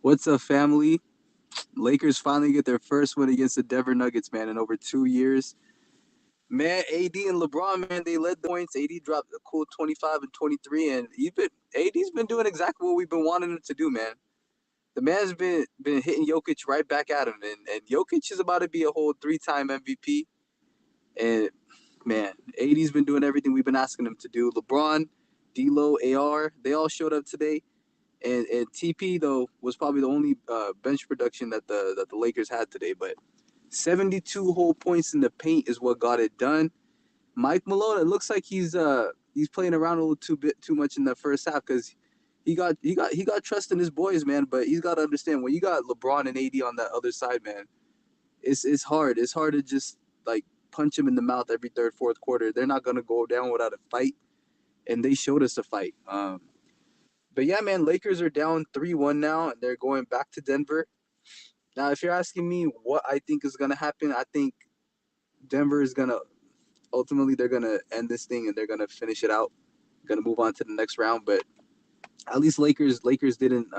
What's up, family? Lakers finally get their first win against the Denver Nuggets, man, in over 2 years. Man, AD and LeBron, man, they led the points. AD dropped a cool 25 and 23, and AD's been doing exactly what we've been wanting him to do, man. The man's been hitting Jokic right back at him, and Jokic is about to be a whole three-time MVP. And man, AD's been doing everything we've been asking him to do. LeBron, D'Lo, AR, they all showed up today. And TP though was probably the only bench production that the Lakers had today. But 72 whole points in the paint is what got it done. Mike Malone, it looks like he's playing around a little too much in the first half because he got trust in his boys, man. But he's got to understand when you got LeBron and AD on that other side, man. It's hard. It's hard to just like punch him in the mouth every third, fourth quarter. They're not gonna go down without a fight, and they showed us a fight. But yeah, man, Lakers are down 3-1 now, and they're going back to Denver. Now, if you're asking me what I think is gonna happen, I think Denver is gonna ultimately they're gonna end this thing and they're gonna finish it out, gonna move on to the next round. But at least Lakers didn't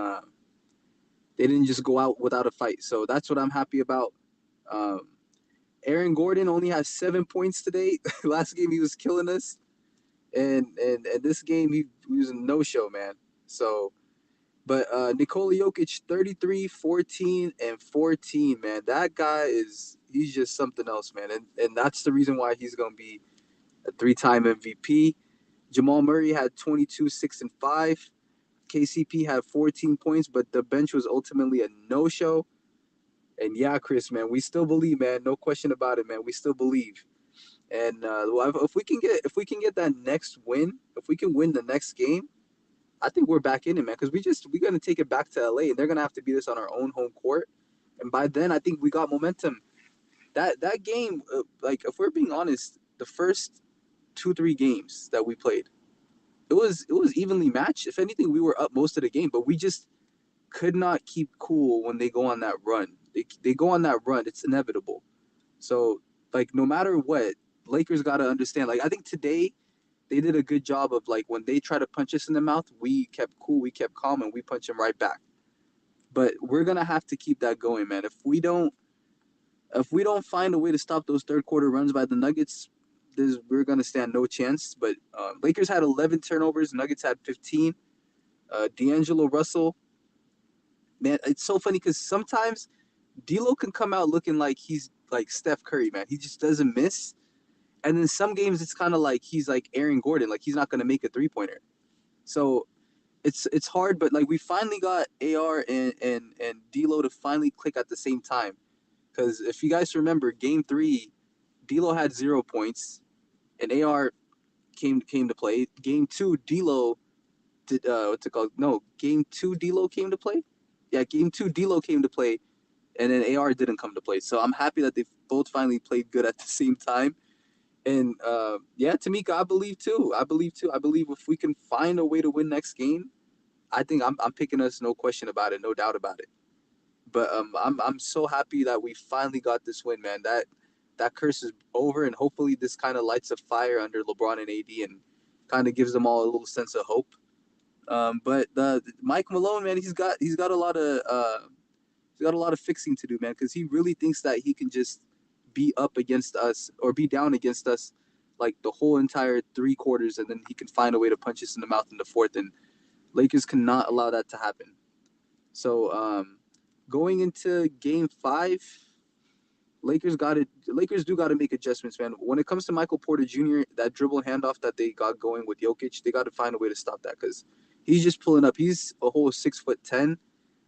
they didn't just go out without a fight, so that's what I'm happy about. Um, Aaron Gordon only has 7 points today. Last game he was killing us, and this game he was a no show, man. So but Nikola Jokic, 33, 14, and 14, man. That guy he's just something else, man. And that's the reason why he's going to be a three-time MVP. Jamal Murray had 22, 6, and 5. KCP had 14 points, but the bench was ultimately a no-show. And yeah, Chris, man, we still believe, man. No question about it, man. We still believe. And if we can get that next win, if we can win the next game, I think we're back in it, man, because we're gonna take it back to LA, and they're gonna have to beat us on our own home court. And by then, I think we got momentum. That game, like if we're being honest, the first 2 3 games that we played, it was evenly matched. If anything, we were up most of the game, but we just could not keep cool when they go on that run. They go on that run, it's inevitable. So like no matter what, Lakers got to understand. Like I think today they did a good job of like when they try to punch us in the mouth, we kept cool, we kept calm, and we punch them right back. But we're gonna have to keep that going, man. If we don't find a way to stop those third quarter runs by the Nuggets, we're gonna stand no chance. But Lakers had 11 turnovers, Nuggets had 15. D'Angelo Russell, man, it's so funny because sometimes D'Lo can come out looking like he's like Steph Curry, man. He just doesn't miss. And then some games it's kind of like he's like Aaron Gordon, like he's not gonna make a 3 pointer. So it's hard, but like we finally got AR and D'Lo to finally click at the same time. Because if you guys remember, Game 3, D'Lo had 0 points, and AR came to play. Game 2, D'Lo did what's it called? No, Game 2, D'Lo came to play. Yeah, Game 2, D'Lo came to play, and then AR didn't come to play. So I'm happy that they both finally played good at the same time. And yeah, Tamika, I believe too. I believe too. I believe if we can find a way to win next game, I think I'm picking us, no question about it, no doubt about it. But I'm so happy that we finally got this win, man. That curse is over, and hopefully this kind of lights a fire under LeBron and AD, and kind of gives them all a little sense of hope. But the Mike Malone, man, he's got a lot of fixing to do, man, because he really thinks that he can just be up against us or be down against us like the whole entire 3 quarters, and then he can find a way to punch us in the mouth in the fourth. And Lakers cannot allow that to happen. So going into Game 5, Lakers do got to make adjustments, man. When it comes to Michael Porter Jr., that dribble handoff that they got going with Jokic, they got to find a way to stop that because he's just pulling up. He's a whole 6'10",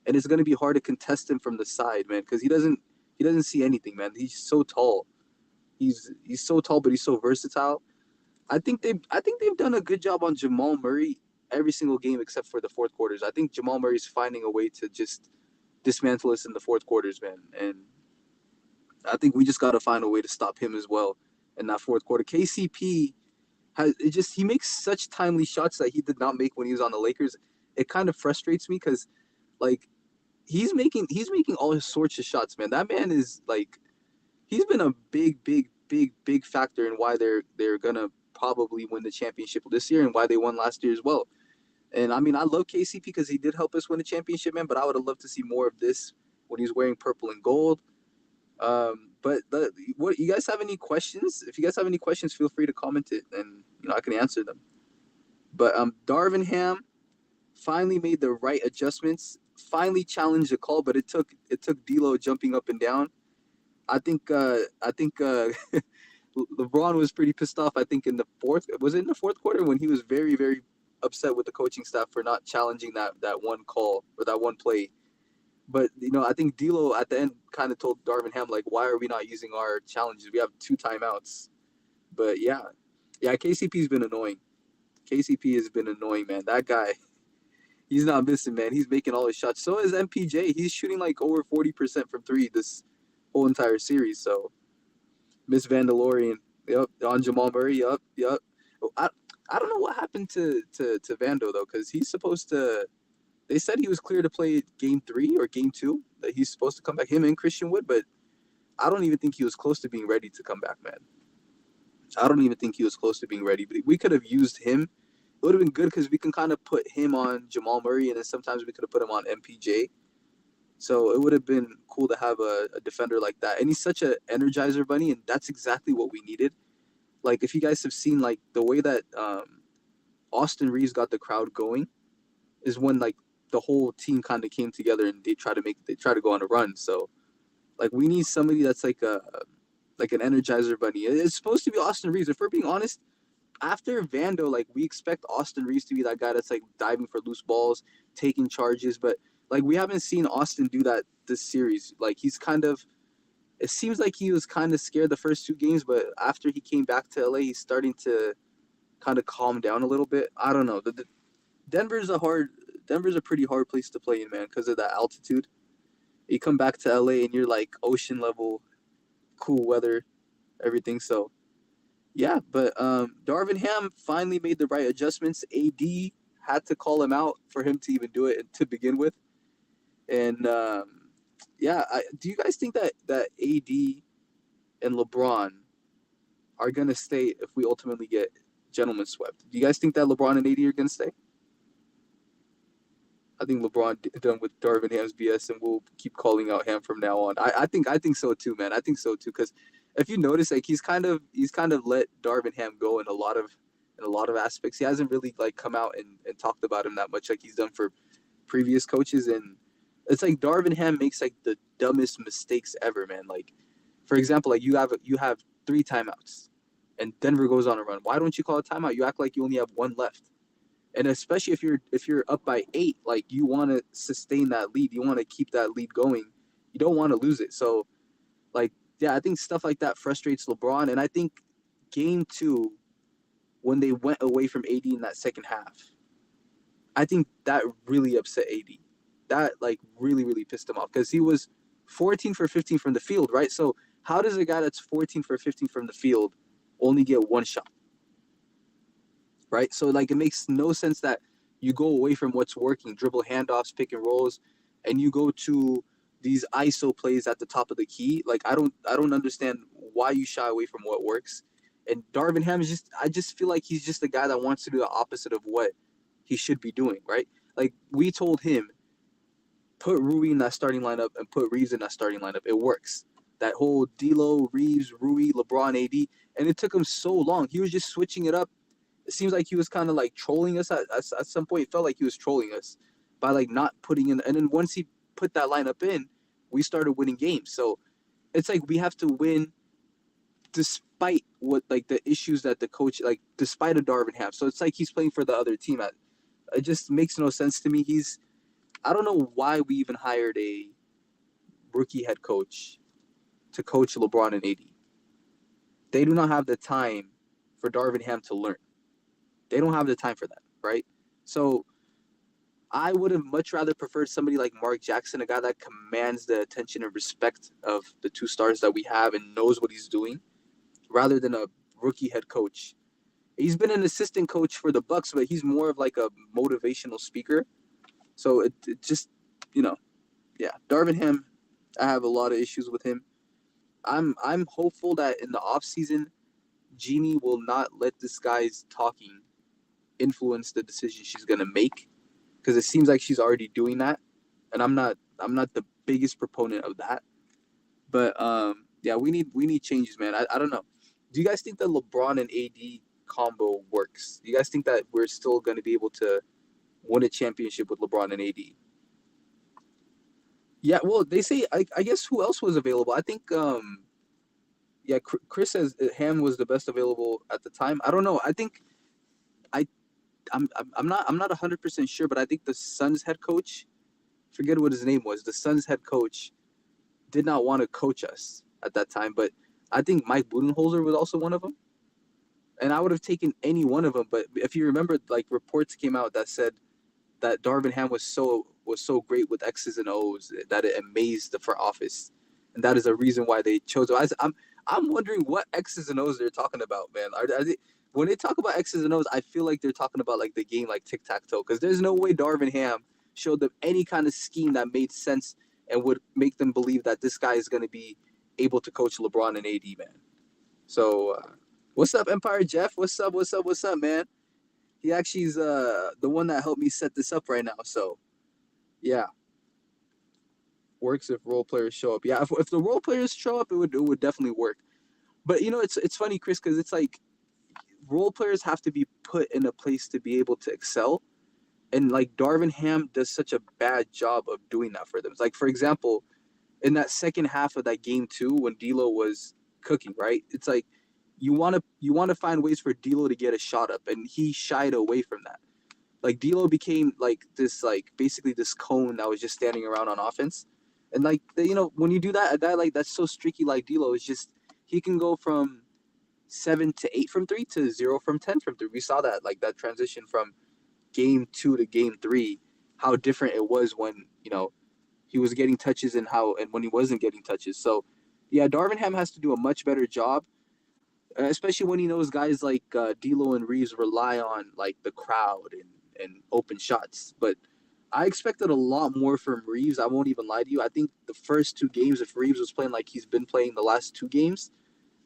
and it's gonna be hard to contest him from the side, man, because he doesn't see anything, man. He's so tall. He's so tall, but he's so versatile. I think they've done a good job on Jamal Murray every single game except for the fourth quarters. I think Jamal Murray's finding a way to just dismantle us in the fourth quarters, man. And I think we just got to find a way to stop him as well in that fourth quarter. KCP he makes such timely shots that he did not make when he was on the Lakers. It kind of frustrates me because like he's making all his sorts of shots, man. That man is like he's been a big factor in why they're gonna probably win the championship this year and why they won last year as well. And I mean, I love KCP because he did help us win a championship, man. But I would have loved to see more of this when he's wearing purple and gold. What you guys have any questions? If you guys have any questions, feel free to comment it, and I can answer them. But Darvin Ham finally made the right adjustments. Finally challenged the call, but it took D'Lo jumping up and down. I think LeBron was pretty pissed off. I think in the fourth quarter when he was very very upset with the coaching staff for not challenging that one call or that one play. But I think D'Lo at the end kind of told Darvin Ham like, why are we not using our challenges? We have 2 timeouts. But yeah, KCP's been annoying. KCP has been annoying, man. That guy, he's not missing, man. He's making all his shots. So is MPJ. He's shooting like over 40% from 3 this whole entire series. So Miss Vandalorian, yep. On Jamal Murray, yep. I don't know what happened to Vando though, because he's supposed to. They said he was clear to play game 3 or game 2. That he's supposed to come back, him and Christian Wood, but I don't even think he was close to being ready to come back, man. I don't even think he was close to being ready. But we could have used him. It would have been good because we can kind of put him on Jamal Murray, and then sometimes we could have put him on MPJ. So it would have been cool to have a defender like that. And he's such an energizer bunny, and that's exactly what we needed. Like, if you guys have seen, like, the way that Austin Reeves got the crowd going is when, like, the whole team kind of came together and they try to go on a run. So, like, we need somebody that's like an energizer bunny. It's supposed to be Austin Reeves. If we're being honest, after Vando, like, we expect Austin Reeves to be that guy that's like diving for loose balls, taking charges, but like we haven't seen Austin do that this series. Like, it seems like he was kind of scared the first 2 games, but after he came back to LA, he's starting to kind of calm down a little bit. I don't know. Denver's a pretty hard place to play in, man, because of that altitude. You come back to LA and you're like ocean level, cool weather, everything. So yeah, but Darvin Ham finally made the right adjustments. AD had to call him out for him to even do it to begin with. And do you guys think that AD and LeBron are gonna stay if we ultimately get gentlemen swept? Do you guys think that LeBron and AD are gonna stay? I think LeBron done with Darvin Ham's BS, and we'll keep calling out Ham from now on. I think so too, man. I think so too, because if you notice, like he's kind of let Darvin Ham go in a lot of aspects. He hasn't really like come out and talked about him that much, like he's done for previous coaches. And it's like Darvin Ham makes like the dumbest mistakes ever, man. Like, for example, like you have 3 timeouts, and Denver goes on a run. Why don't you call a timeout? You act like you only have 1 left. And especially if you're up by 8, like you want to sustain that lead. You want to keep that lead going. You don't want to lose it. So, like, yeah, I think stuff like that frustrates LeBron. And I think game 2, when they went away from AD in that second half, I think that really upset AD. That like really, really pissed him off because he was 14 for 15 from the field, right? So how does a guy that's 14 for 15 from the field only get 1 shot? Right? So, like, it makes no sense that you go away from what's working, dribble handoffs, pick and rolls, and you go to these ISO plays at the top of the key. Like, I don't understand why you shy away from what works. And Darvin Ham I just feel like he's just the guy that wants to do the opposite of what he should be doing, right? Like, we told him, put Rui in that starting lineup and put Reeves in that starting lineup. It works. That whole D'Lo, Reeves, Rui, LeBron, AD, and it took him so long. He was just switching it up. It seems like he was kind of like trolling us at some point. It felt like he was trolling us by like not putting in. And then once he put that lineup in, we started winning games. So it's like we have to win despite what like the issues that the coach, like despite a Darvin Ham. So it's like he's playing for the other team. It just makes no sense to me. I don't know why we even hired a rookie head coach to coach LeBron and AD. They do not have the time for Darvin Ham to learn. They don't have the time for that, right? So I would have much rather preferred somebody like Mark Jackson, a guy that commands the attention and respect of the 2 stars that we have and knows what he's doing, rather than a rookie head coach. He's been an assistant coach for the Bucks, but he's more of like a motivational speaker. So it just, yeah, Darvin Ham, I have a lot of issues with him. I'm hopeful that in the offseason, Jeannie will not let this guy's talking influence the decision she's going to make. because it seems like she's already doing that, and I'm not the biggest proponent of that. But yeah, we need changes, man. I don't know. Do you guys think the LeBron and AD combo works? Do you guys think that we're still going to be able to win a championship with LeBron and AD? Yeah, well, they say I guess who else was available? I think yeah, Chris says Ham was the best available at the time. I don't know. I think I I'm not 100% sure, but I think the Suns head coach, forget what his name was, the Suns head coach did not want to coach us at that time, but I think Mike Budenholzer was also one of them. And I would have taken any one of them, but if you remember, like reports came out that said that Darvin Ham was so great with X's and O's that it amazed the front office, and that is a reason why they chose him. I'm wondering what X's and O's they're talking about, man. Are they, when they talk about X's and O's, I feel like they're talking about like the game like tic tac toe, because there's no way Darvin Ham showed them any kind of scheme that made sense and would make them believe that this guy is going to be able to coach LeBron and AD, man. So, what's up, Empire Jeff? What's up? What's up? What's up, man? He actually is the one that helped me set this up right now. So, yeah, works if role players show up. Yeah, if the role players show up, it would definitely work. But it's funny, Chris, because it's like role players have to be put in a place to be able to excel, and like Darvin Ham does such a bad job of doing that for them. It's like, for example, in that second half of that game too, when D'Lo was cooking, right? It's like you want to find ways for D'Lo to get a shot up, and he shied away from that. Like D'Lo became like this, like basically this cone that was just standing around on offense, and like when you do that, a guy like that's so streaky like D'Lo is just he can go from 7 to 8 from three to 0 from 10 from three. We saw that like that transition from game two to game three, how different it was when he was getting touches and when he wasn't getting touches. So yeah, Darvin Ham has to do a much better job, especially when he knows guys like D'Lo and Reeves rely on like the crowd and open shots. But I expected a lot more from Reeves. I won't even lie to you. I think the first two games, if Reeves was playing like he's been playing the last two games,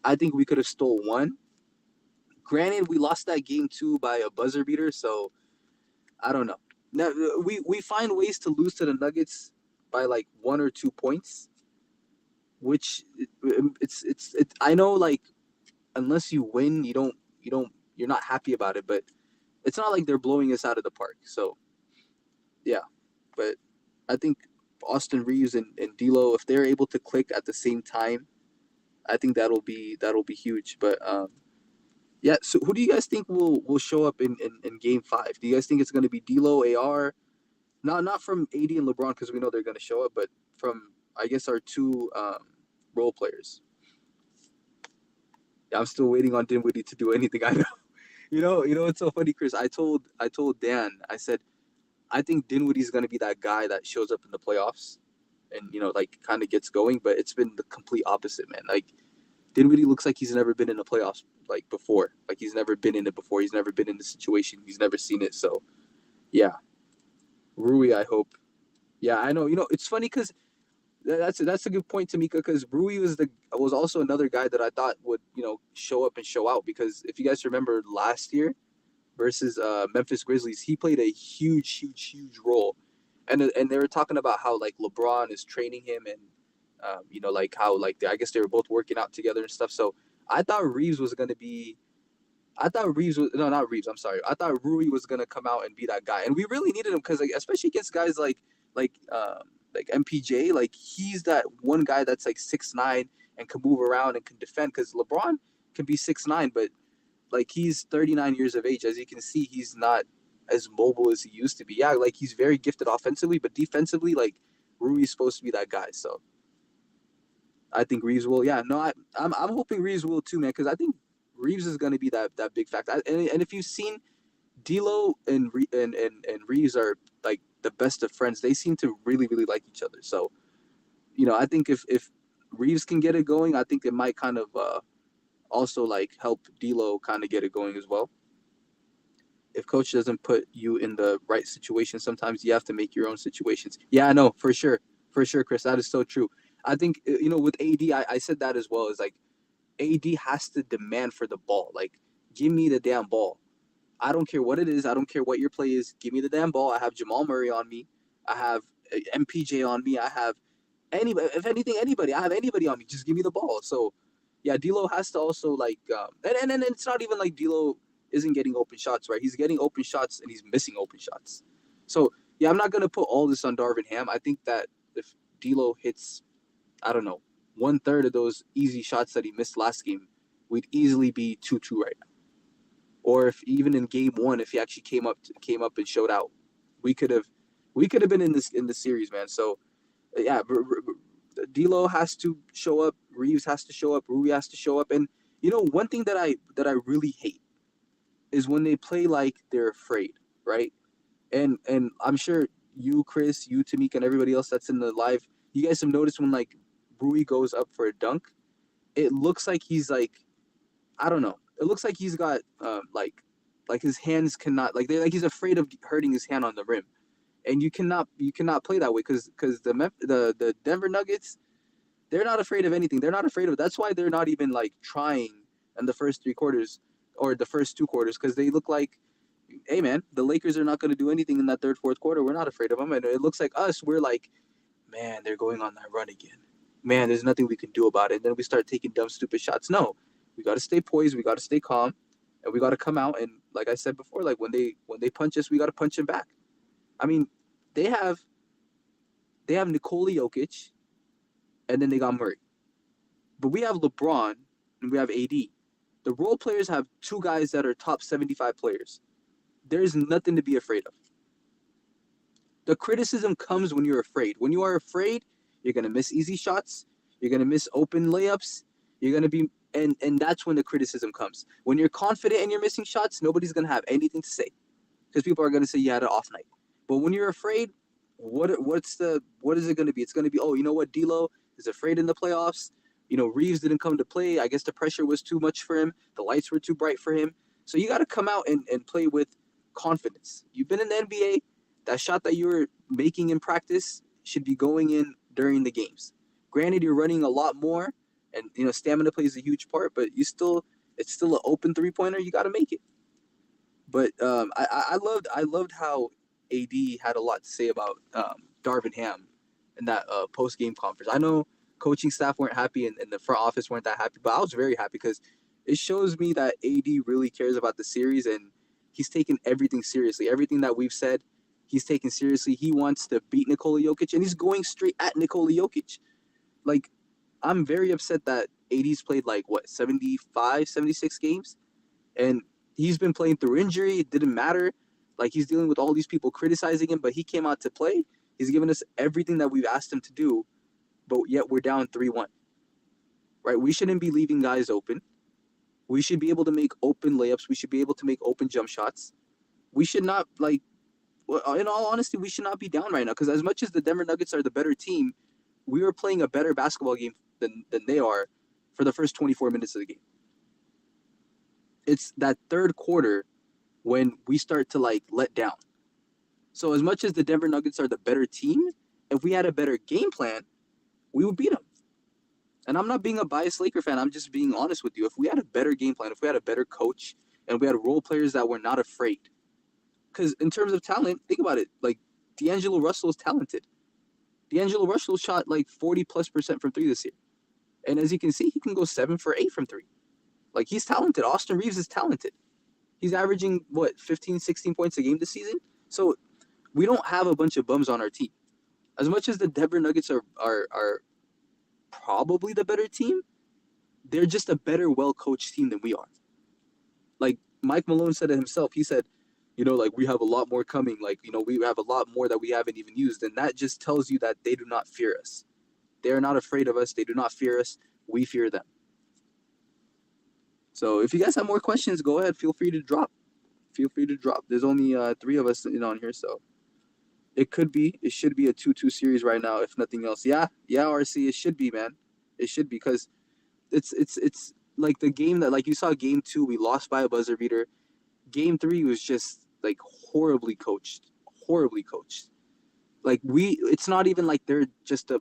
I think we could have stole one. Granted, we lost that game too by a buzzer beater, so I don't know. Now, we find ways to lose to the Nuggets by like 1 or 2 points, which I know like unless you win, you're not happy about it, but it's not like they're blowing us out of the park. So yeah, but I think Austin Reeves and D'Lo, if they're able to click at the same time, I think that'll be huge. But yeah, so who do you guys think will show up in game five? Do you guys think it's gonna be D'Lo, AR? Not from AD and LeBron because we know they're gonna show up, but from I guess our two role players. Yeah, I'm still waiting on Dinwiddie to do anything. I know. It's so funny, Chris. I told Dan, I said, I think Dinwiddie's gonna be that guy that shows up in the playoffs and like kind of gets going, but it's been the complete opposite, man. Like Dinwiddie looks like he's never been in the playoffs like before. Like he's never been in it before. He's never been in the situation. He's never seen it. So yeah, Rui, I hope. Yeah, I know. It's funny because that's a good point, Tamika. Because Rui was also another guy that I thought would show up and show out. Because if you guys remember last year versus Memphis Grizzlies, he played a huge, huge, huge role, and they were talking about how like LeBron is training him and like how like I guess they were both working out together and stuff. So I thought Reeves was gonna be. I thought Reeves was no, not Reeves. I'm sorry. I thought Rui was gonna come out and be that guy, and we really needed him because like especially against guys like MPJ, like he's that one guy that's like 6'9" and can move around and can defend. Because LeBron can be 6'9", but like he's 39 years of age. As you can see, he's not as mobile as he used to be. Yeah, like he's very gifted offensively, but defensively, like Rui's supposed to be that guy. So I think Reeves will. Yeah, no, I'm hoping Reeves will too, man, because I think Reeves is going to be that big factor. And if you've seen D'Lo and Reeves are like the best of friends. They seem to really really like each other. So I think if Reeves can get it going, I think it might kind of also like help D'Lo kind of get it going as well. If coach doesn't put you in the right situation, sometimes you have to make your own situations. Yeah, I know for sure, Chris. That is so true. I think with AD, I said that as well. Is like AD has to demand for the ball. Like, give me the damn ball. I don't care what it is. I don't care what your play is. Give me the damn ball. I have Jamal Murray on me. I have MPJ on me. I have anybody. If anything, anybody. I have anybody on me. Just give me the ball. So, yeah, D'Lo has to also like, and it's not even like D'Lo isn't getting open shots, right? He's getting open shots and he's missing open shots. So, yeah, I'm not gonna put all this on Darvin Ham. I think that if D'Lo hits, I don't know, 1/3 of those easy shots that he missed last game, we'd easily be 2-2 right now. Or if even in game one, if he actually came up and showed out, we could have been in the series, man. So yeah, D'Lo has to show up, Reeves has to show up, Rui has to show up, and one thing that I really hate is when they play like they're afraid, right? And I'm sure you, Chris, you, Tamika, and everybody else that's in the live, you guys have noticed when like Rui goes up for a dunk, it looks like he's like, I don't know. It looks like he's got like his hands cannot like he's afraid of hurting his hand on the rim, and you cannot play that way because the Denver Nuggets, they're not afraid of anything. They're not afraid of it. That's why they're not even like trying in the first 3 quarters or the first 2 quarters because they look like, hey man, the Lakers are not going to do anything in that third, fourth quarter. We're not afraid of them, and it looks like us. We're like, man, they're going on that run again. Man, there's nothing we can do about it. And then we start taking dumb, stupid shots. No, we got to stay poised. We got to stay calm, and we got to come out. And like I said before, like when they punch us, we got to punch them back. I mean, they have Nikola Jokic, and then they got Murray, but we have LeBron and we have AD. The role players have 2 guys that are top 75 players. There's nothing to be afraid of. The criticism comes when you're afraid. When you are afraid, you're gonna miss easy shots. You're gonna miss open layups. You're gonna be and that's when the criticism comes. When you're confident and you're missing shots, nobody's gonna have anything to say because people are gonna say you had an off night. But when you're afraid, what is it gonna be? It's gonna be, oh, you know what, D'Lo is afraid in the playoffs. Reeves didn't come to play. I guess the pressure was too much for him. The lights were too bright for him. So you got to come out and play with confidence. You've been in the NBA. That shot that you were making in practice should be going in during the games. Granted, you're running a lot more, and stamina plays a huge part. But it's still an open 3-pointer. You got to make it. But I loved how AD had a lot to say about Darvin Ham in that post game conference. I know coaching staff weren't happy and the front office weren't that happy, but I was very happy because it shows me that AD really cares about the series and he's taken everything seriously. Everything that we've said, he's taken seriously. He wants to beat Nikola Jokic, and he's going straight at Nikola Jokic. Like, I'm very upset that AD's played 75, 76 games, and he's been playing through injury. It didn't matter. Like, he's dealing with all these people criticizing him, but he came out to play. He's given us everything that we've asked him to do, but yet we're down 3-1. Right? We shouldn't be leaving guys open. We should be able to make open layups. We should be able to make open jump shots. We should not, in all honesty, we should not be down right now because as much as the Denver Nuggets are the better team, we are playing a better basketball game than they are for the first 24 minutes of the game. It's that third quarter when we start to let down. So as much as the Denver Nuggets are the better team, if we had a better game plan, we would beat them. And I'm not being a biased Laker fan. I'm just being honest with you. If we had a better game plan, if we had a better coach, and we had role players that were not afraid. Because in terms of talent, think about it. Like, D'Angelo Russell is talented. D'Angelo Russell shot 40+% from 3 this year. And as you can see, he can go 7 for 8 from 3. Like, he's talented. Austin Reeves is talented. He's averaging, 15, 16 points a game this season? So we don't have a bunch of bums on our team. As much as the Denver Nuggets are probably the better team, they're just a better, well-coached team than we are. Like Mike Malone said it himself. He said, we have a lot more coming. We have a lot more that we haven't even used. And that just tells you that they do not fear us. They are not afraid of us. They do not fear us. We fear them. So if you guys have more questions, go ahead. Feel free to drop. There's only 3 of us on here, so it should be a 2-2 series right now, if nothing else. Yeah, RC, it should be, man. It should be because it's like the game that you saw game 2, we lost by a buzzer beater. Game 3 was just horribly coached. It's not even like they're just a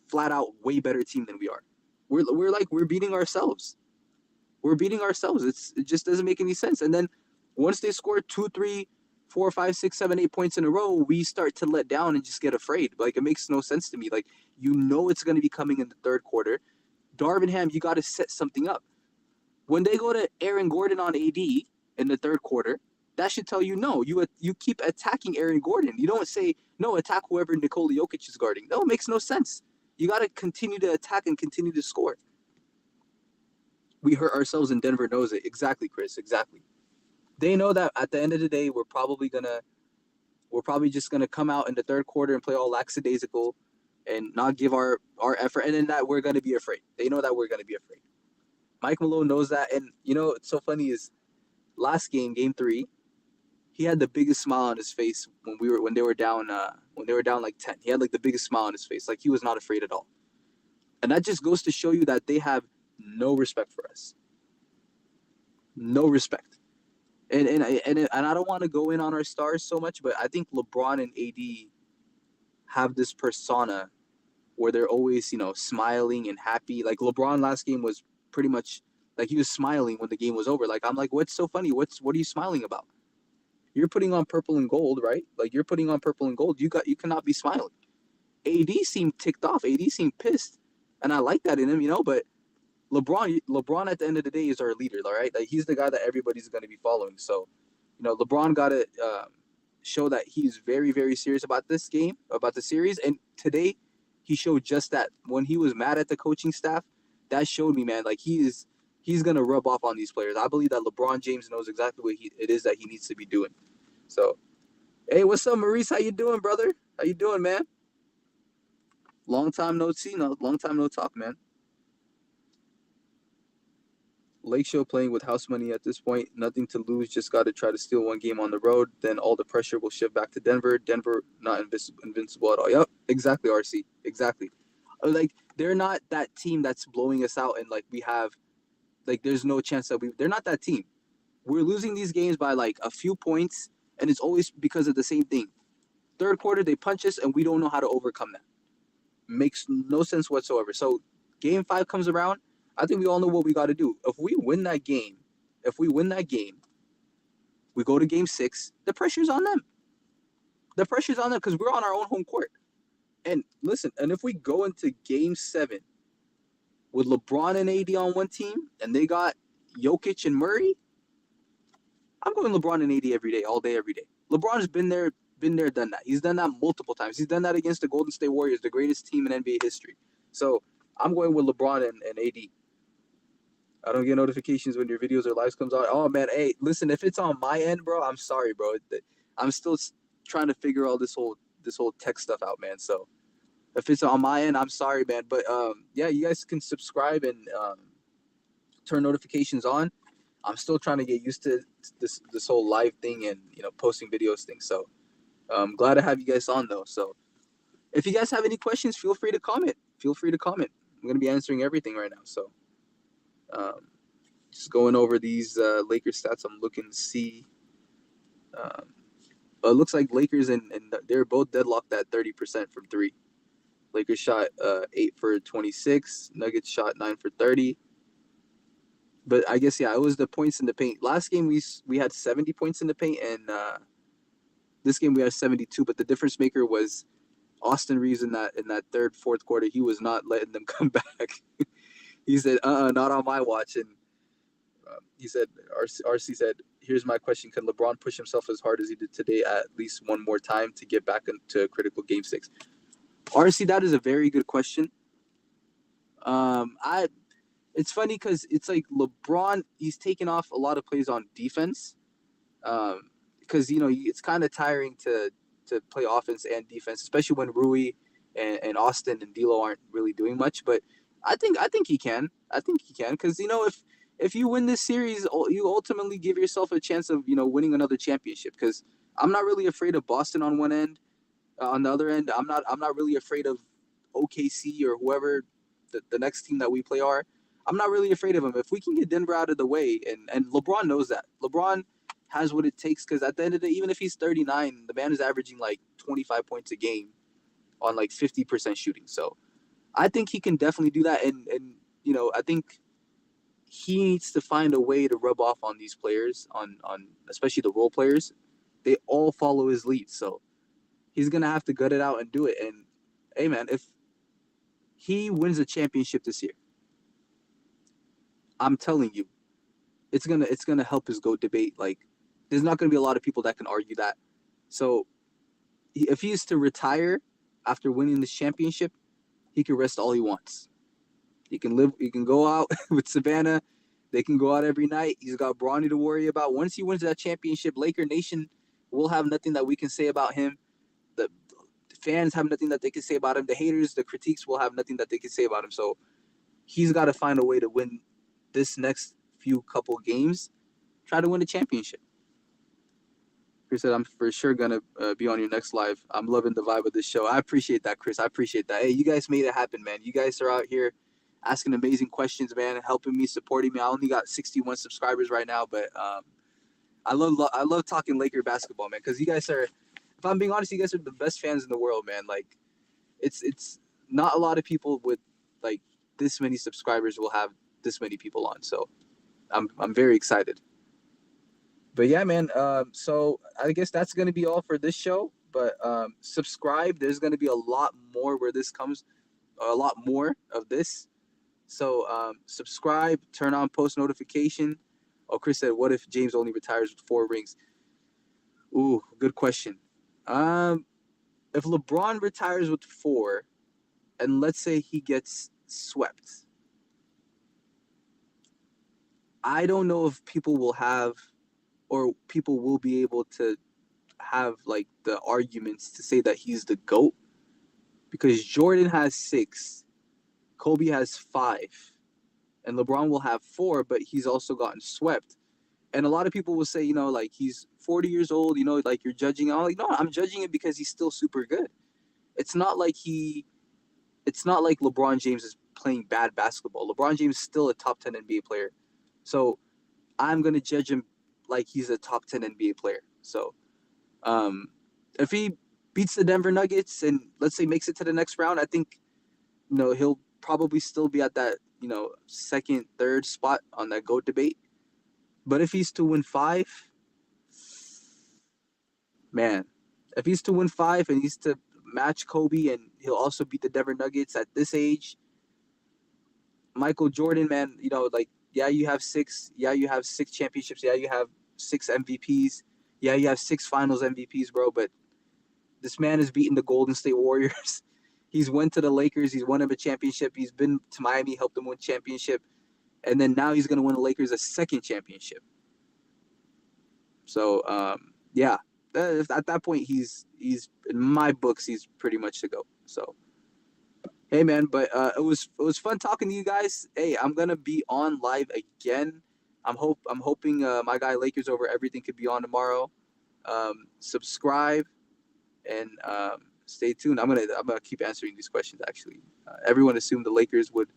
flat out way better team than we are. We're beating ourselves. It just doesn't make any sense. And then Once they score 2, 3, 4, 5, 6, 7, 8 points in a row, we start to let down and just get afraid. Like, it makes no sense to me. Like, it's going to be coming in the third quarter. Darvin Ham, you got to set something up. When they go to Aaron Gordon on AD in the third quarter, that should tell you no. You keep attacking Aaron Gordon. You don't say no, attack whoever Nikola Jokic is guarding. No, it makes no sense. You got to continue to attack and continue to score. We hurt ourselves, and Denver knows it. Exactly, Chris. Exactly. They know that at the end of the day, we're probably just gonna come out in the third quarter and play all lackadaisical and not give our effort, and then that we're gonna be afraid. They know that we're gonna be afraid. Mike Malone knows that, and what's so funny is last game, game 3, he had the biggest smile on his face when they were down like 10. He had like the biggest smile on his face, like he was not afraid at all. And that just goes to show you that they have no respect for us. No respect. And I don't want to go in on our stars so much, but I think LeBron and AD have this persona where they're always, smiling and happy. Like LeBron last game was pretty much like he was smiling when the game was over. Like, I'm like, what's so funny? What are you smiling about? You're putting on purple and gold, right? Like, you're putting on purple and gold. You cannot be smiling. AD seemed ticked off. AD seemed pissed. And I like that in him, but LeBron at the end of the day is our leader, all right? Like, he's the guy that everybody's going to be following. So, LeBron got to show that he's very, very serious about this game, about the series. And today, he showed just that. When he was mad at the coaching staff, that showed me, man, like he's going to rub off on these players. I believe that LeBron James knows exactly what it is that he needs to be doing. So, hey, what's up, Maurice? How you doing, brother? How you doing, man? Long time no see, long time no talk, man. Lake Show playing with house money at this point. Nothing to lose. Just got to try to steal one game on the road. Then all the pressure will shift back to Denver. Denver not invincible at all. Yep, exactly, RC. Exactly. Like, they're not that team that's blowing us out, and like we have, like, there's no chance that they're not that team. We're losing these games by like a few points, and it's always because of the same thing. Third quarter, they punch us, and we don't know how to overcome that. Makes no sense whatsoever. So game 5 comes around. I think we all know what we got to do. If we win that game, we go to game 6, the pressure's on them. The pressure's on them because we're on our own home court. And listen, and if we go into game 7 with LeBron and AD on one team, and they got Jokic and Murray, I'm going LeBron and AD every day, all day, every day. LeBron's been there, done that. He's done that multiple times. He's done that against the Golden State Warriors, the greatest team in NBA history. So I'm going with LeBron and AD. I don't get notifications when your videos or lives comes out. Oh, man, hey, listen, if it's on my end, bro, I'm sorry, bro. I'm still trying to figure all this whole tech stuff out, man. So if it's on my end, I'm sorry, man. But yeah, you guys can subscribe and turn notifications on. I'm still trying to get used to this whole live thing and posting videos thing. So I'm glad to have you guys on, though. So if you guys have any questions, feel free to comment. I'm gonna be answering everything right now. So just going over these Lakers stats. I'm looking to see. It looks like Lakers and they're both deadlocked at 30% from 3. Lakers shot 8 for 26. Nuggets shot 9 for 30. But I guess, yeah, it was the points in the paint. Last game we had 70 points in the paint, and this game we had 72. But the difference maker was Austin Reeves in that third, fourth quarter. He was not letting them come back. He said, not on my watch. And he said, RC said, here's my question. Can LeBron push himself as hard as he did today at least one more time to get back into a critical game 6? RC, that is a very good question. It's funny because it's like LeBron, he's taken off a lot of plays on defense. Because, it's kind of tiring to play offense and defense, especially when Rui and Austin and D'Lo aren't really doing much. But I think he can. Because, if you win this series, you ultimately give yourself a chance of, winning another championship. Because I'm not really afraid of Boston on one end. On the other end, I'm not really afraid of OKC or whoever the next team that we play are. I'm not really afraid of them. If we can get Denver out of the way, and LeBron knows that. LeBron has what it takes, because at the end of the day, even if he's 39, the man is averaging like 25 points a game on like 50% shooting. So I think he can definitely do that. And I think he needs to find a way to rub off on these players, on especially the role players. They all follow his lead, so he's gonna have to gut it out and do it. And hey, man, if he wins a championship this year, I'm telling you, it's gonna help his GOAT debate. Like, there's not gonna be a lot of people that can argue that. So if he is to retire after winning this championship, he can rest all he wants. He can live. He can go out with Savannah. They can go out every night. He's got Bronny to worry about. Once he wins that championship, Laker Nation will have nothing that we can say about him. The fans have nothing that they can say about him. The haters, the critiques will have nothing that they can say about him. So he's got to find a way to win this next few couple games. Try to win the championship. Chris said, I'm for sure going to be on your next live. I'm loving the vibe of this show. I appreciate that, Chris. I appreciate that. Hey, you guys made it happen, man. You guys are out here asking amazing questions, man, helping me, supporting me. I only got 61 subscribers right now, but I love talking Laker basketball, man, because you guys are, if I'm being honest, you guys are the best fans in the world, man. Like, it's not a lot of people with, like, this many subscribers will have this many people on, so I'm very excited. But yeah, man, so I guess that's going to be all for this show. But subscribe. There's going to be a lot more where this comes, a lot more of this. So subscribe, turn on post notification. Oh, Chris said, what if James only retires with 4 rings? Ooh, good question. If LeBron retires with 4, and let's say he gets swept, I don't know if people will have, or people will be able to have like the arguments to say that he's the GOAT, because Jordan has 6, Kobe has 5, and LeBron will have 4, but he's also gotten swept. And a lot of people will say, you know, like, he's 40 years old, you know, like, you're judging. I'm like, no, I'm judging it because he's still super good. It's not like LeBron James is playing bad basketball. LeBron James is still a top 10 NBA player. So I'm going to judge him like he's a top 10 NBA player. So if he beats the Denver Nuggets and, let's say, makes it to the next round, I think, you know, he'll probably still be at that, you know, 2nd, 3rd spot on that GOAT debate. But if he's to win 5, man, if he's to win 5 and he's to match Kobe and he'll also beat the Denver Nuggets at this age, Michael Jordan, man, you know, like, yeah, you have 6. Yeah, you have 6 championships. Yeah, you have 6 MVPs. Yeah, you have 6 finals MVPs, bro. But this man has beaten the Golden State Warriors. He's went to the Lakers. He's won him a championship. He's been to Miami, helped them win championship. And then now he's going to win the Lakers a 2nd championship. So, yeah, at that point, he's in my books, he's pretty much the GOAT. So, hey, man, but it was fun talking to you guys. Hey, I'm going to be on live again. I'm hoping my guy Lakers Over Everything could be on tomorrow. Subscribe and stay tuned. I'm gonna keep answering these questions. Actually, everyone assumed the Lakers would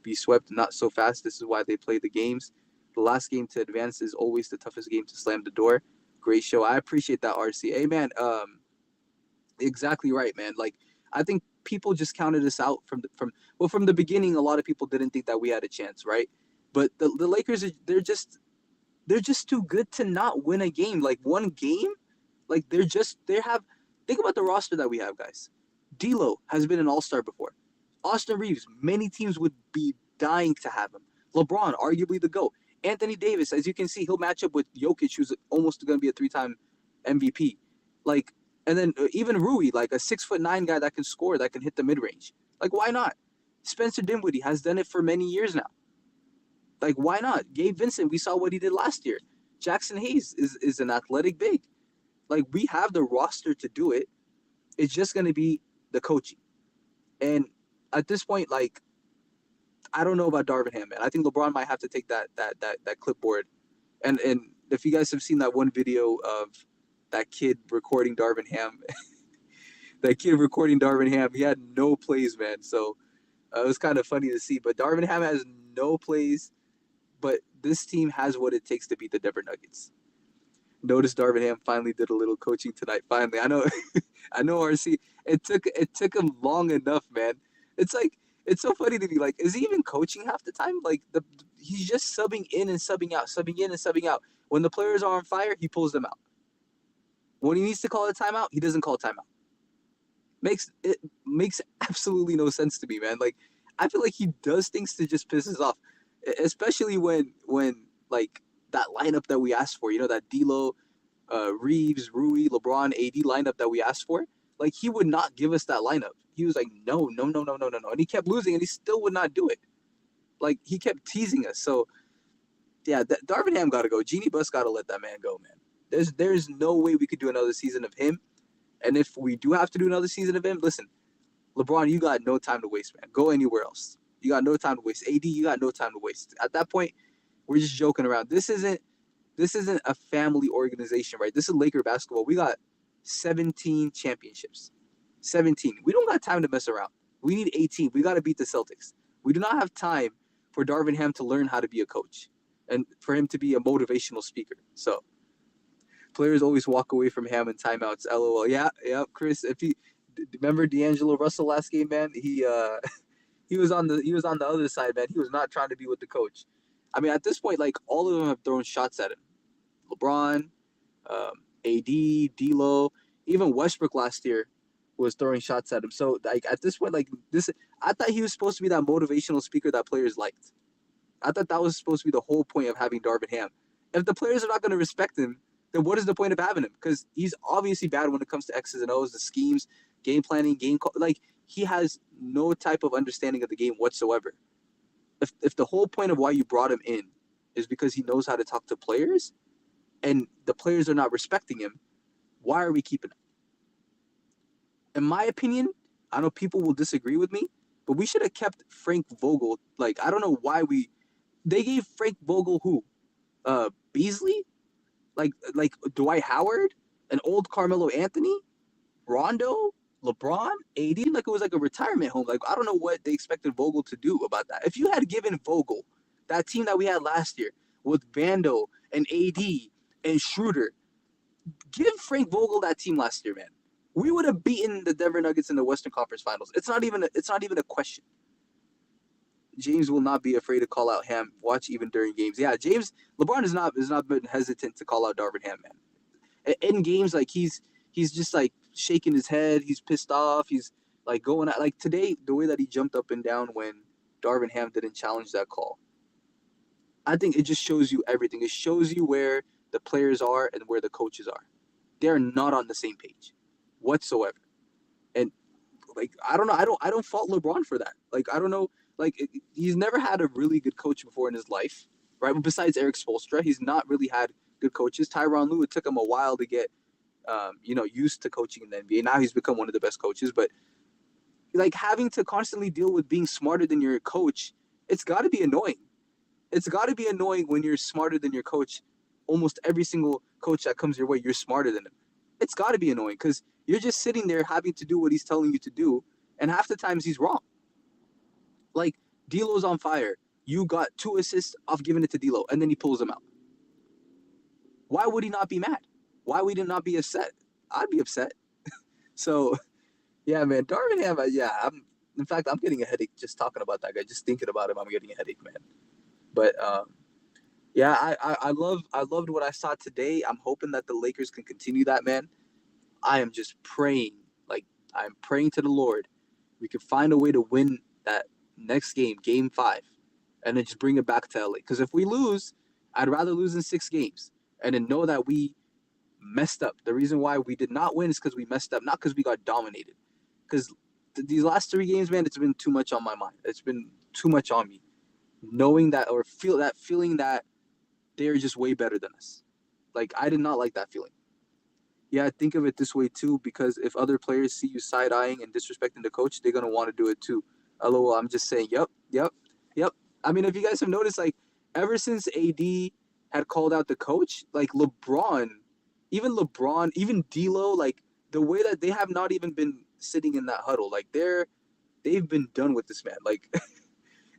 be swept, not so fast. This is why they play the games. The last game to advance is always the toughest game to slam the door. Great show. I appreciate that, RC. Hey, man, exactly right, man. Like, I think people just counted us out from the beginning. A lot of people didn't think that we had a chance, right? But the Lakers, they're just too good to not win a game. Like, one game, like, think about the roster that we have, guys. D'Lo has been an all-star before. Austin Reeves, many teams would be dying to have him. LeBron, arguably the GOAT. Anthony Davis, as you can see, he'll match up with Jokic, who's almost going to be a 3-time MVP. Like, and then even Rui, like a 6'9" guy that can score, that can hit the mid-range. Like, why not? Spencer Dinwiddie has done it for many years now. Like, why not? Gabe Vincent, we saw what he did last year. Jackson Hayes is an athletic big. Like, we have the roster to do it. It's just going to be the coaching. And at this point, like, I don't know about Darvin Ham, man. I think LeBron might have to take that clipboard. And if you guys have seen that one video of that kid recording Darvin Ham, he had no plays, man. So it was kind of funny to see. But Darvin Ham has no plays, but this team has what it takes to beat the Denver Nuggets. Notice Darvin Ham finally did a little coaching tonight. Finally, I know, RC. It took him long enough, man. It's like, it's so funny to me. Like, is he even coaching half the time? Like, he's just subbing in and subbing out, subbing in and subbing out. When the players are on fire, he pulls them out. When he needs to call a timeout, he doesn't call a timeout. Makes absolutely no sense to me, man. Like, I feel like he does things to just piss us off, especially when like that lineup that we asked for, that D'Lo, Reeves, Rui, LeBron, AD lineup that we asked for. Like, he would not give us that lineup. He was like, no, and he kept losing, and he still would not do it. Like, he kept teasing us. So yeah, Darvin Ham got to go. Jeanie Buss got to let that man go, man. There's no way we could do another season of him. And if we do have to do another season of him, listen, LeBron, you got no time to waste, man. Go anywhere else. You got no time to waste. AD, you got no time to waste. At that point, we're just joking around. This isn't a family organization, right? This is Laker basketball. We got 17 championships. 17. We don't got time to mess around. We need 18. We got to beat the Celtics. We do not have time for Darvin Ham to learn how to be a coach and for him to be a motivational speaker. So players always walk away from Ham in timeouts. LOL. Yeah, Chris. If you remember D'Angelo Russell last game, man, he was on the other side, man. He was not trying to be with the coach. I mean, at this point, like, all of them have thrown shots at him. LeBron, AD, D'Lo, even Westbrook last year was throwing shots at him. So, like, at this point, like, I thought he was supposed to be that motivational speaker that players liked. I thought that was supposed to be the whole point of having Darvin Ham. If the players are not going to respect him, then what is the point of having him? Because he's obviously bad when it comes to X's and O's, the schemes, game planning, like, he has no type of understanding of the game whatsoever. If the whole point of why you brought him in is because he knows how to talk to players, and the players are not respecting him, why are we keeping him? In my opinion, I know people will disagree with me, but we should have kept Frank Vogel. Like, I don't know why they gave Frank Vogel who? Beasley? Like Dwight Howard? An old Carmelo Anthony? Rondo? LeBron? AD? Like, it was like a retirement home. Like, I don't know what they expected Vogel to do about that. If you had given Vogel that team that we had last year with Vando and AD and Schroeder, give Frank Vogel that team last year, man. We would have beaten the Denver Nuggets in the Western Conference Finals. It's not even a question. James will not be afraid to call out Ham. Watch even during games. Yeah, LeBron has not been hesitant to call out Darvin Ham, man. In games, like, he's just like shaking his head. He's pissed off. He's like going at, like, today, the way that he jumped up and down when Darvin Ham didn't challenge that call. I think it just shows you everything. It shows you where the players are and where the coaches are. They're not on the same page whatsoever. And, like, I don't know. I don't fault LeBron for that. Like, I don't know. Like, he's never had a really good coach before in his life, right? Besides Eric Spoelstra, he's not really had good coaches. Tyronn Lue, it took him a while to get, used to coaching in the NBA. Now he's become one of the best coaches. But, like, having to constantly deal with being smarter than your coach, it's got to be annoying. It's got to be annoying when you're smarter than your coach. Almost every single coach that comes your way, you're smarter than him. It's got to be annoying because you're just sitting there having to do what he's telling you to do, and half the times he's wrong. Like, D'Lo's on fire. You got 2 assists off giving it to D'Lo, and then he pulls them out. Why would he not be mad? Why would he not be upset? I'd be upset. So, yeah, man, Darvin Ham, in fact, I'm getting a headache just talking about that guy. Just thinking about him, I'm getting a headache, man. But, yeah, I loved what I saw today. I'm hoping that the Lakers can continue that, man. I am just praying. Like, I'm praying to the Lord. We can find a way to win that next game, game 5, and then just bring it back to LA. Because if we lose, I'd rather lose in 6 games and then know that we messed up. The reason why we did not win is because we messed up, not because we got dominated. Because these last 3 games, man, it's been too much on my mind. It's been too much on me. Knowing that, or feeling that they're just way better than us. Like, I did not like that feeling. Yeah, think of it this way too, because if other players see you side-eyeing and disrespecting the coach, they're going to want to do it too. LOL, I'm just saying, yep. I mean, if you guys have noticed, like, ever since AD had called out the coach, like, LeBron, even D'Lo, like, the way that they have not even been sitting in that huddle, like, they've been done with this man. Like,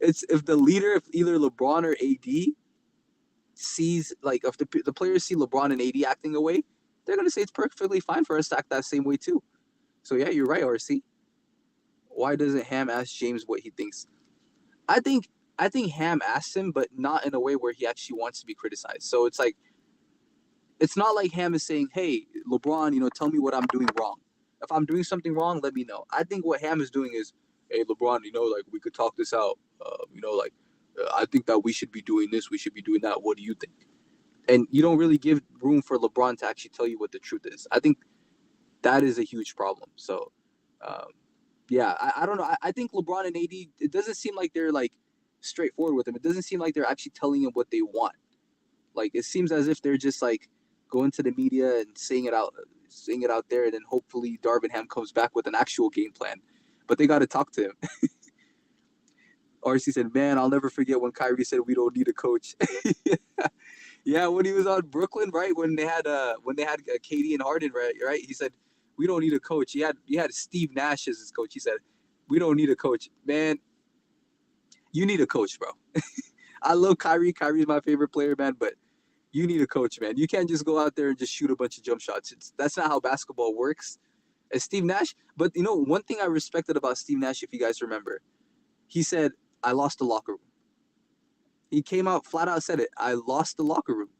it's if either LeBron or AD sees, like, if the players see LeBron and AD acting away, they're going to say it's perfectly fine for us to act that same way too. So, yeah, you're right, RC. Why doesn't Ham ask James what he thinks? I think I think Ham asked him, but not in a way where he actually wants to be criticized. So it's like, it's not like Ham is saying, "Hey, LeBron, tell me what I'm doing wrong. If I'm doing something wrong, let me know." I think what Ham is doing is, "Hey, LeBron, like we could talk this out. I think that we should be doing this. We should be doing that. What do you think?" And you don't really give room for LeBron to actually tell you what the truth is. I think that is a huge problem. So, um, yeah, I don't know. I think LeBron and AD, it doesn't seem like they're like straightforward with him. It doesn't seem like they're actually telling him what they want. Like it seems as if they're just like going to the media and saying it out there, and then hopefully Darvin Ham comes back with an actual game plan. But they got to talk to him. RC said, "Man, I'll never forget when Kyrie said we don't need a coach." Yeah, when he was on Brooklyn, right? When they had KD and Harden, right? He said, "We don't need a coach." He had Steve Nash as his coach. He said, "We don't need a coach, man. You need a coach, bro." I love Kyrie. Kyrie's my favorite player, man. But you need a coach, man. You can't just go out there and just shoot a bunch of jump shots. That's not how basketball works. And Steve Nash, but one thing I respected about Steve Nash, if you guys remember, he said, "I lost the locker room." He came out flat out said it. "I lost the locker room,"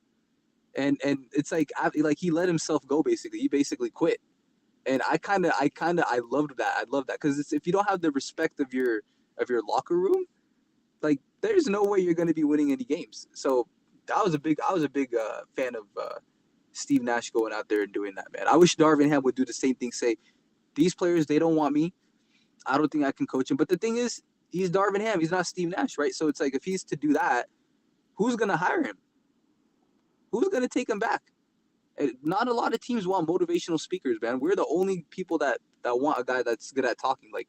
and it's like he let himself go. Basically, he basically quit. And I loved that. I love that because if you don't have the respect of your locker room, like there's no way you're going to be winning any games. So I was a big fan of Steve Nash going out there and doing that, man. I wish Darvin Ham would do the same thing. Say these players, they don't want me. I don't think I can coach him. But the thing is, he's Darvin Ham. He's not Steve Nash, right? So it's like if he's to do that, who's going to hire him? Who's going to take him back? And not a lot of teams want motivational speakers, man. We're the only people that want a guy that's good at talking. Like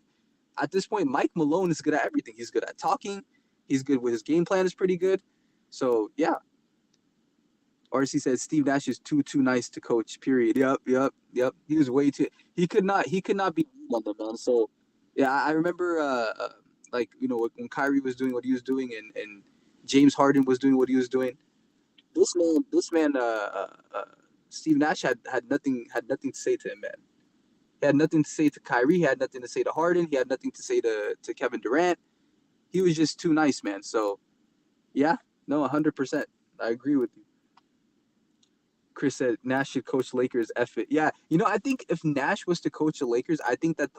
at this point, Mike Malone is good at everything. He's good at talking. He's good with his game plan is pretty good. So yeah. RC says Steve Nash is too nice to coach. Period. Yep. He was way too. He could not be on them, man. So yeah, I remember like when Kyrie was doing what he was doing and James Harden was doing what he was doing. This man, Steve Nash had nothing to say to him, man. He had nothing to say to Kyrie. He had nothing to say to Harden. He had nothing to say to Kevin Durant. He was just too nice, man. So yeah, no, 100%. I agree with you. Chris said Nash should coach Lakers. F it. Yeah, I think if Nash was to coach the Lakers, I think that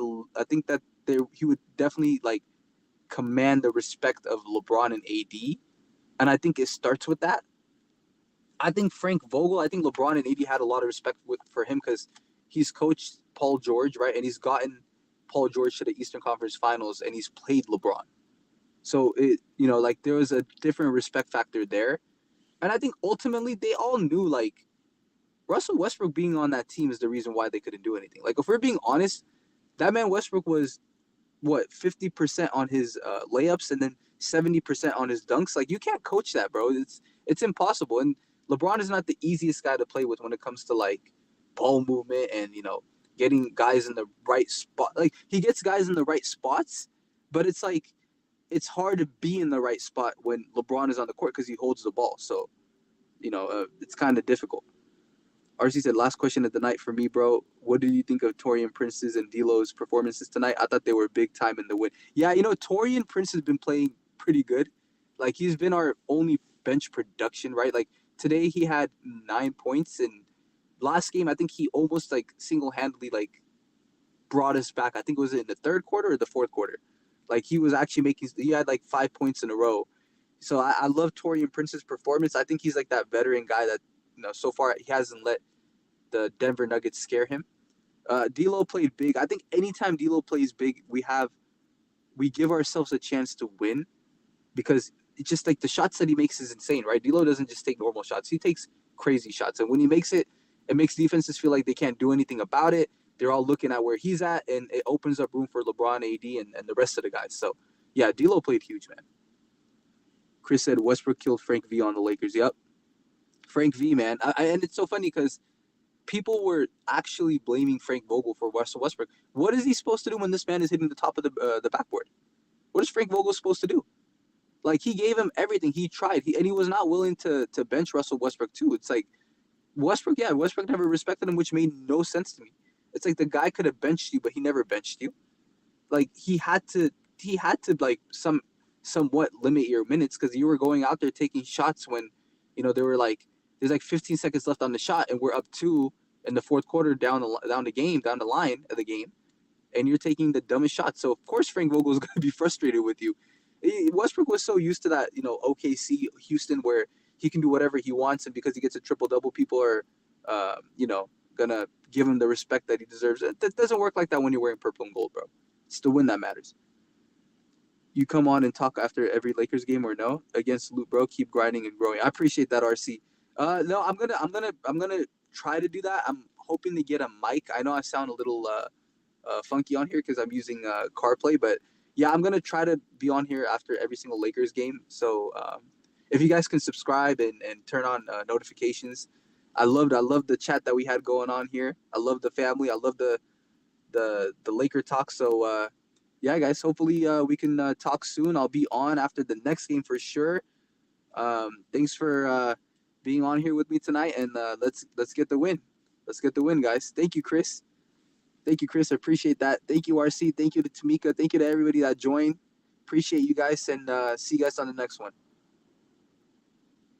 he would definitely like command the respect of LeBron and AD, and I think it starts with that. I think Frank Vogel, I think LeBron and AD had a lot of respect for him because he's coached Paul George, right, and he's gotten Paul George to the Eastern Conference Finals, and he's played LeBron. So like there was a different respect factor there, and I think ultimately they all knew like Russell Westbrook being on that team is the reason why they couldn't do anything. Like, if we're being honest, that man Westbrook was, 50% on his layups and then 70% on his dunks. Like, you can't coach that, bro. It's impossible. And LeBron is not the easiest guy to play with when it comes to, like, ball movement and, getting guys in the right spot. Like, he gets guys in the right spots, but it's like, it's hard to be in the right spot when LeBron is on the court because he holds the ball. So, it's kind of difficult. RC said, "Last question of the night for me, bro. What do you think of Taurean Prince's and D'Lo's performances tonight? I thought they were big time in the win." Yeah, Taurean Prince has been playing pretty good. Like, he's been our only bench production, right? Like, today he had 9 points, and last game, I think he almost, like, single-handedly, like, brought us back. I think it was in the third quarter or the fourth quarter. Like, he was actually he had, like, 5 points in a row. So I love Taurean Prince's performance. I think he's, like, that veteran guy that, so far he hasn't let the Denver Nuggets scare him. D'Lo played big. I think anytime D'Lo plays big, we give ourselves a chance to win because it's just like the shots that he makes is insane, right? D'Lo doesn't just take normal shots; he takes crazy shots, and when he makes it, it makes defenses feel like they can't do anything about it. They're all looking at where he's at, and it opens up room for LeBron, AD, and the rest of the guys. So yeah, D'Lo played huge, man. Chris said Westbrook killed Frank V on the Lakers. Yep, Frank V, man. And it's so funny because people were actually blaming Frank Vogel for Russell Westbrook. What is he supposed to do when this man is hitting the top of the backboard? What is Frank Vogel supposed to do? Like, he gave him everything. He tried. He was not willing to bench Russell Westbrook too. It's like Westbrook never respected him, which made no sense to me. It's like the guy could have benched you, but he never benched you. Like, he had to like somewhat limit your minutes because you were going out there taking shots when, there were there's like 15 seconds left on the shot and we're up 2 in the fourth quarter down the line of the game, and you're taking the dumbest shots. So of course Frank Vogel is going to be frustrated with you. Westbrook was so used to that, OKC, Houston, where he can do whatever he wants, and because he gets a triple double, people are, gonna give him the respect that he deserves. It doesn't work like that when you're wearing purple and gold, bro. It's the win that matters. You come on and talk after every Lakers game or no? Against Luke, bro. Keep grinding and growing. I appreciate that, RC. No, I'm gonna try to do that. I'm hoping to get a mic. I know I sound a little funky on here because I'm using CarPlay, but yeah, I'm gonna try to be on here after every single Lakers game. So if you guys can subscribe and turn on notifications, I loved the chat that we had going on here. I love the family. I love the Laker talk. So yeah, guys, hopefully we can talk soon. I'll be on after the next game for sure. Thanks for being on here with me tonight, and let's get the win. Let's get the win, guys. Thank you, Chris. Thank you, Chris. I appreciate that. Thank you, RC. Thank you to Tamika. Thank you to everybody that joined. Appreciate you guys, and see you guys on the next one.